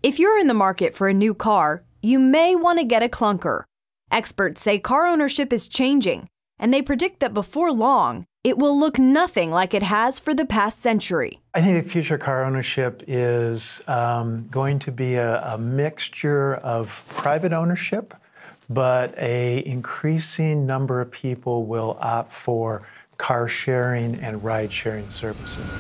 If you're in the market for a new car, you may want to get a clunker. Experts say car ownership is changing, and they predict that before long, it will look nothing like it has for the past century. I think future car ownership is going to be a mixture of private ownership, but an increasing number of people will opt for car sharing and ride sharing services.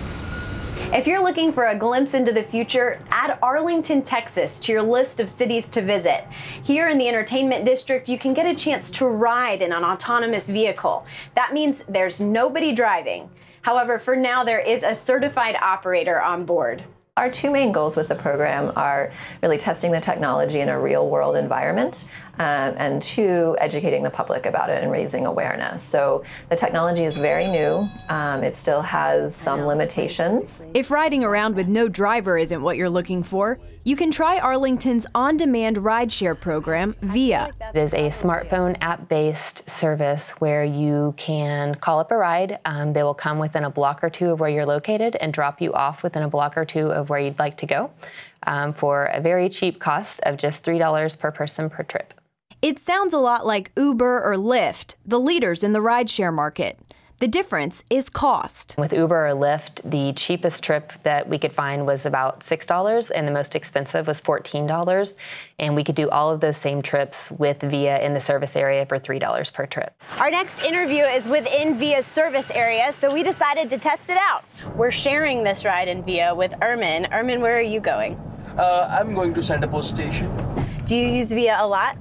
If you're looking for a glimpse into the future, add Arlington, Texas to your list of cities to visit. Here in the entertainment district, you can get a chance to ride in an autonomous vehicle. That means there's nobody driving. However, for now, there is a certified operator on board. Our two main goals with the program are really testing the technology in a real-world environment, and two, educating the public about it and raising awareness. So the technology is very new. It still has some limitations. If riding around with no driver isn't what you're looking for, you can try Arlington's on-demand rideshare program, Via. It is a smartphone app-based service where you can call up a ride. They will come within a block or two of where you're located and drop you off within a block or two of where you'd like to go for a very cheap cost of just $3 per person per trip. It sounds a lot like Uber or Lyft, the leaders in the rideshare market. The difference is cost. With Uber or Lyft, the cheapest trip that we could find was about $6, and the most expensive was $14. And we could do all of those same trips with Via in the service area for $3 per trip. Our next interview is within Via's service area, so we decided to test it out. We're sharing this ride in Via with Ermin. Ermin, where are you going? I'm going to Santa Post Station. Do you use Via a lot?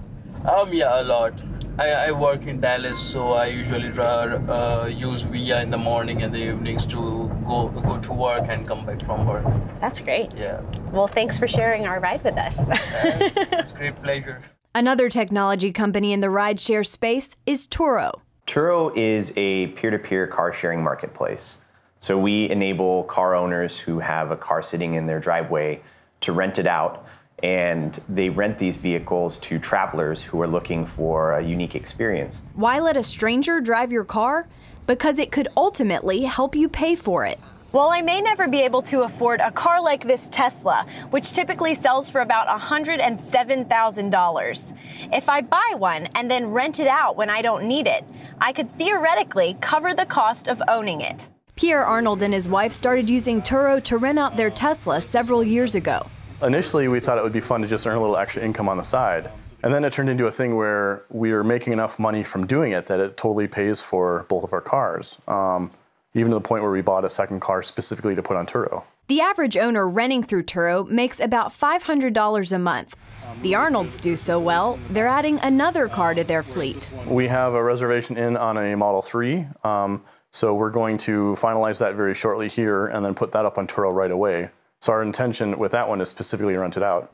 Yeah, a lot. I work in Dallas, so I usually use Via in the morning and the evenings to go to work and come back from work. That's great. Yeah. Well, thanks for sharing our ride with us. It's a great pleasure. Another technology company in the rideshare space is Turo. Turo is a peer-to-peer car sharing marketplace. So we enable car owners who have a car sitting in their driveway to rent it out, and they rent these vehicles to travelers who are looking for a unique experience. Why let a stranger drive your car? Because it could ultimately help you pay for it. While I may never be able to afford a car like this Tesla, which typically sells for about $107,000, if I buy one and then rent it out when I don't need it, I could theoretically cover the cost of owning it. Pierre Arnold and his wife started using Turo to rent out their Tesla several years ago. Initially, we thought it would be fun to just earn a little extra income on the side. And then it turned into a thing where we are making enough money from doing it that it totally pays for both of our cars, even to the point where we bought a second car specifically to put on Turo. The average owner renting through Turo makes about $500 a month. The Arnolds do so well, they're adding another car to their fleet. We have a reservation in on a Model 3, so we're going to finalize that very shortly here and then put that up on Turo right away. So our intention with that one is specifically to rent it out.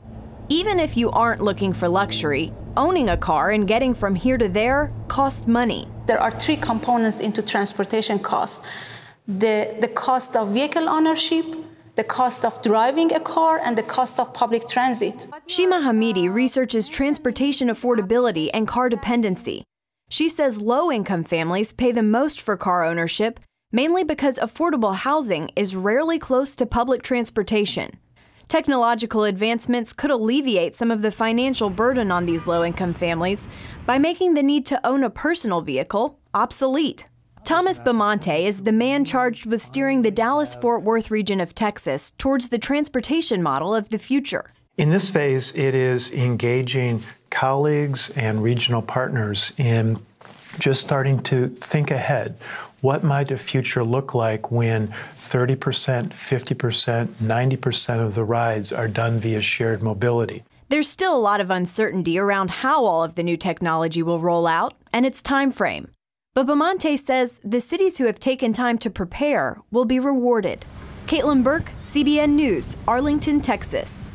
Even if you aren't looking for luxury, owning a car and getting from here to there costs money. There are three components into transportation costs. The cost of vehicle ownership, the cost of driving a car, and the cost of public transit. Shima Hamidi researches transportation affordability and car dependency. She says low-income families pay the most for car ownership, mainly because affordable housing is rarely close to public transportation. Technological advancements could alleviate some of the financial burden on these low-income families by making the need to own a personal vehicle obsolete. Thomas Bamonte is the man charged with steering the Dallas-Fort Worth region of Texas towards the transportation model of the future. In this phase, it is engaging colleagues and regional partners in just starting to think ahead. What might the future look like when 30%, 50%, 90% of the rides are done via shared mobility? There's still a lot of uncertainty around how all of the new technology will roll out and its time frame. But Bamonte says the cities who have taken time to prepare will be rewarded. Caitlin Burke, CBN News, Arlington, Texas.